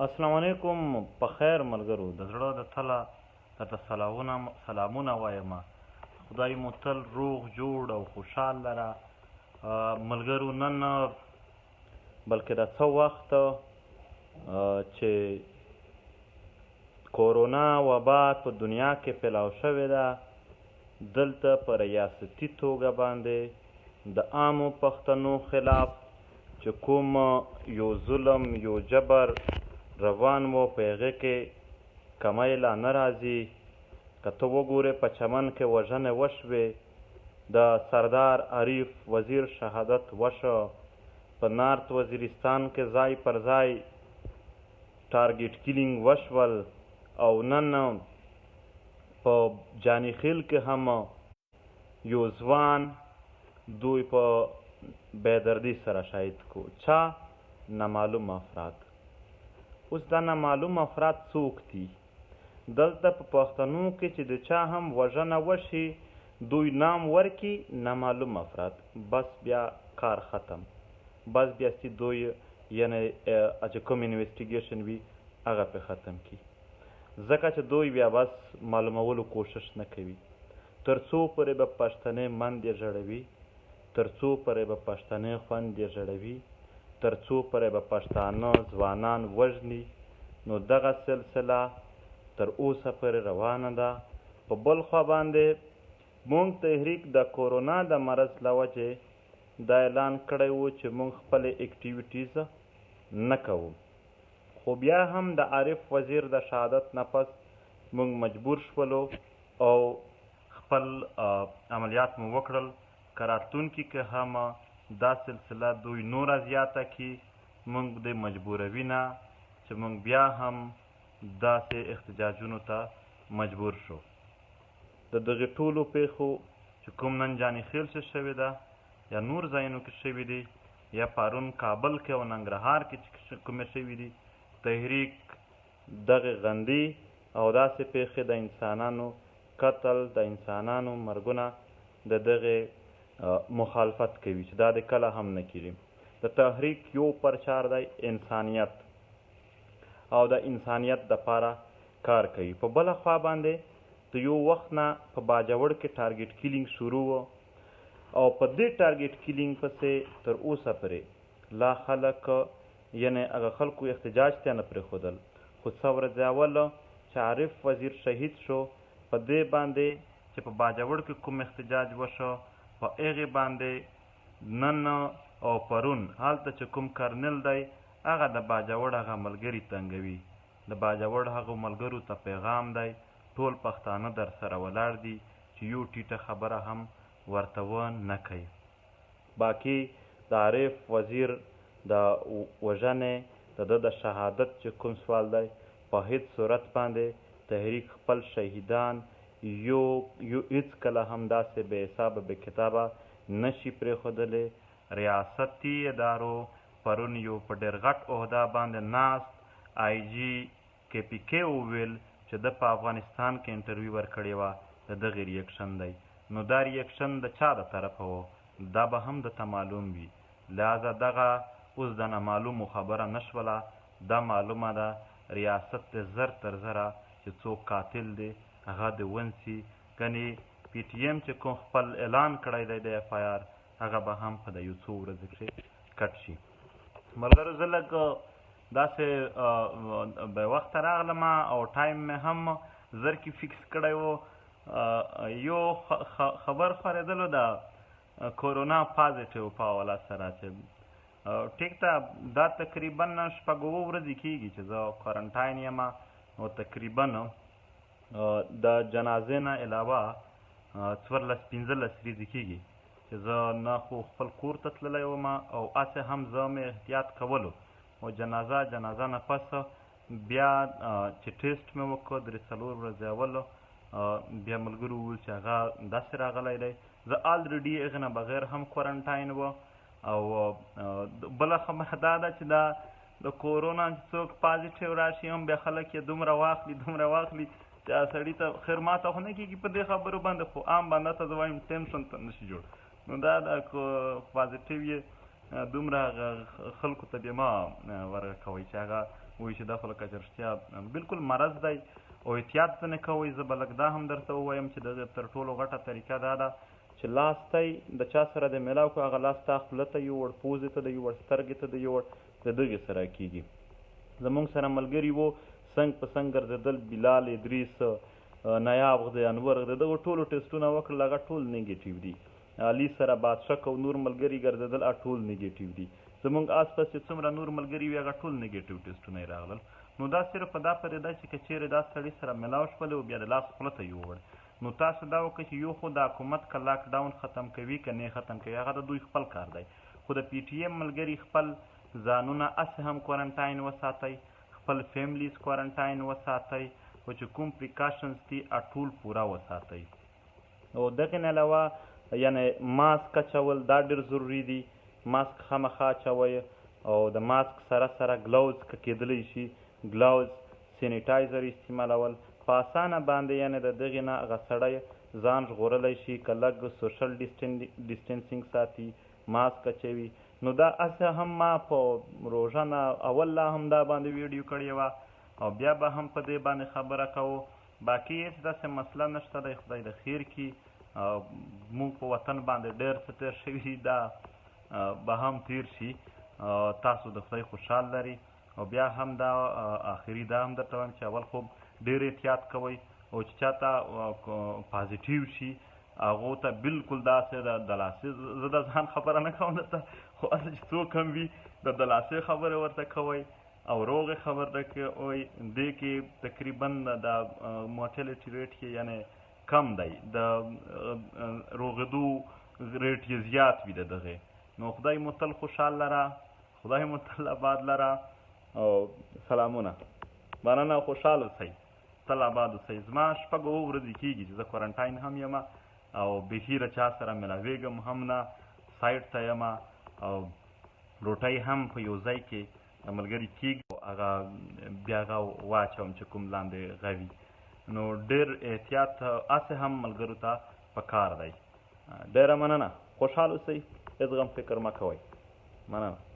السلام علیکم. په خیر ملګرو، د زړه د تله درته سلامونه وایم. خدای مو تل روغ جوړ او خوشحال لره ملګرو. نن بلکې د څه وخت چې کورونا وبا په دنیا کې پیلاو شوې ده، دلته په ریاستي توګه باندې د عامو پښتنو خلاف چې کوم یو ظلم یو جبر روان و، په هغې کې کمی لا نه راځي. که ته وګورې په چمن کې وژنې وشوې، د سردار عریف وزیر شهادت وشو، په نارت وزیرستان کې ځای پر ځای ټارګېټ کیلینګ وشول، او نن په جاني خیل کې هم یو ځوان دوی په بېدردي سره شهید کو. چا؟ نامعلوم افراد. اوس دا نامعلوم افراد څوک دي؟ دلته په پښتنو کې چې د چا هم وژنه وشي، دوی نام ورکي نامعلوم افراد، بس بیا کار ختم. بس بیا چې دوی یعنی چې کوم انویسټیګیشن وي هغه پې ختم کړي، ځکه چې دوی بیا بس معلومولو کوشش نه کوي. تر څو پورې به پښتنې منډې ژړوي، تر څو پورې به پښتنې خویندې ژړوي، تر څو پورې به پښتانه ځوانان وژني، نو دغه سلسله تر اوسه پورې روانه ده. په بل خوا باندې موږ تحریک د کورونا د مرض له وجې دا اعلان کړی و چې موږ خپلې اکټیویټیز نه کوو، خو بیا هم د عارف وزیر د شهادت نه پس موږ مجبور شولو او خپل عملیات مو وکړل. که راتلونکي کې هم دا سلسله دوی نوره زیاته کړي، موږ دې مجبوروي نه چې موږ بیا هم داسې احتجاجونو ته مجبور شو. د دغې ټولو پیښو چې کوم نن جاني خیل چې شوې ده، یا نور ځایونو کې شوي دي، یا پرون کابل کې او ننګرهار کې چې کومې شوي دي، تحریک دغې غندي او داسې پیښې د انسانانو قتل، د انسانانو مرګونه، د دغې مخالفت کوي چې دا د کله هم نه کېږي. د تحریک یو پرچار دی انسانیت، او د انسانیت دپاره کار کوي. په بله خوا باندې د یو وخت نه په باجوړ کې ټارګېټ کیلینګ شروع و، او په دې ټارګېټ کیلینګ پسې تر اوسه پورې لا خلک یعنې هغه خلکو احتجاج ته نه پرېښودل. خو څه ورځې اول چې عارف وزیر شهید شو، په دې باندې چې په باجوړ کې کوم احتجاج وشو، په هغې باندې نن او پرون هلته چې کوم کرنل دی هغه د باجوړ هغه ملګري تنګوي. د باجوړ هغو ملګرو ته پیغام دی، ټول پښتانه در سره ولاړ دي، چې یو ټیټه خبره هم ورته ونه کوي. باقي د عارف وزیر د وژنې د ده د شهادت چې کوم سوال دی، په هیڅ صورت باندې تحریک خپل شهیدان یو هیڅکله هم داسې بې حسابه بې کتابه نشي پرېښودلی. ریاستي ادارو پرون یو په ډېر غټ عهده باندې ناست آی جي کې پي کې وویل چې ده په افغانستان کې انټرویو ورکړې وه، د دغې ریاکشن دی. نو دا ریاکشن د چا د طرفه و، دا به هم درته معلوم وي. لہذا دغه اوس د نامعلومو خبره نه شوله، دا معلومه ده ریاست د زر تر زره چې څوک قاتل دی هغه د ونسي. ګنې پی ټي ایم چې کوم خپل اعلان کړی دی د اف آی آر، هغه به هم په د یو څو ورځو کې کټ شي. ملګرو زه لږ داسې بې وخته راغلم او ټایم مې هم زر کې فکس کړی و. یو خبر خورېدلو د کورونا پازیټیو په حواله سره چې ټیک ته دا تقریبا شپږ اووه ورځې کېږي چې زه کوارنټاین یم، او تقریبا د جنازې نه علاوه 14-15 ورځې کېږي چې زه نه خو خپل کور ته تللی وم، او هسې هم زه مې احتیاط کولو. او جنازه نه پس بیا چې ټیسټ مې وکړ 3-4 ورځې اول، بیا ملګرو وویل چې هغه داسې راغلی دی. زه الریډي هغې نه بغیر هم کوارنټاین و. او بله خبره دا ده چې دا د کورونا څوک پازیټیو راشي هم بیا خلک یې دومره واخلي چې سړي ته خیر ما ته خو نه کېږي په دې خبرو باندې، خو عام بنده ته زه وایم ټینشن ته نشي جوړ. نو دا د پازیټیو یې دومره خلکو ته بیا مه ورکوئ چې هغه وایي چې دا خو لکه چې رښتیا بالکل مرض دی او احتیاط ځنې کوئ. زه به لږ دا هم درته ووایم چې د تر ټولو غټه طریقه دا ده چې لاس ته د چا سره د میلاو کړو هغه لاس تا خوله ته یوړ، پوزې ته د یوړ، سترګې ته د یوړ، د دغې سره کېږي. زمونږ سره ملګري وو څنګ په څنګ ګرځېدل، بلال، ادریس، نایاب غده، انور غده، دغو ټولو ټسټونه وکړل، هغه ټول نیګیټیو دي. علي سره بادشک او نور ملګري ګرځېدل، هغه ټول نیګیټیو دي. زمونږ آس پاس چې څومره نور ملګري وي هغه ټول نیګیټیو ټسټونه یې راغلل. نو دا صرف په دا پرې ده چې که چیرې دا سړي سره میلاو شولې او بیا د لاس خوله ته یووړ، نو تاسو دا وکړئ چې یو خو د حکومت که لاک ډاون ختم کوي که نه ختم کوي هغه د دوی خپل کار دی، خو د پی ټي ایم ملګري خپل ځانونه هسې هم کوارنټاین وساتئ، خپل فیملیز کوارنټاین وساتئ، او چې کوم پریکاشنز دي ټول پوره وساتئ. او دغې نه علاوه یعنې ماسک اچول دا ډېر ضروري دي، ماسک خامخا اچوئ او د ماسک سره سره ګلوز که کېدلی شي ګلوز، سینیټایزر استعمالول په اسانه باندې، یعنې د دغې نه هغه سړی ځان ژغورلی شي که لږ سوشل ډسټنسینګ ساتي، ماسک اچوي. نو دا هسې هم ما په روژه نه اول لا هم دا باندې ویډیو کړې وه او بیا به هم په دې باندې خبره کوو. باقي هېڅ داسې مسله نشته دی، خدای د خیر کړي. موږ په وطن باندې ډېر څه تېر شوي، دا به هم تېر شي. تاسو د خدای خوشحال لري. او بیا هم دا آخري دا هم درته وایم چې اول خو ډېر احتیاط کوئ او چې چاته پازیټیو شي هغو ته بالکل داسې د لاسې، زه د ځان خبره نه کوم درته، خو هسې چې څوک هم وي د لاسې خبرې ورته کوئ او روغې خبرې کوئ. دې کې تقریبا د موټیلیټي ریټ کې یعنې کم دی، د روغېدو ریټ یې زیات وي د دغې. نو خدای مو تل خوشحال لره، خدای مو تل آباد لره او سلامونه. مننه، خوشحال اوسئ، تل آباد اوسئ. زما شپږ اوه ورځې کېږي چې زه کوارنټاین هم یم او بیخي له چا سره میلاویږم هم نه، سایډ ته یم او روټۍ هم په یو ځای کې ملګري کېږي هغه بیا هغه واچوم چې کوم لاندې غوي. نو ډېر احتیاط هسې هم ملګرو ته پکار دی. ډېره مننه، خوشحال اوسئ، هېڅ غم فکر مه کوئ. مننه.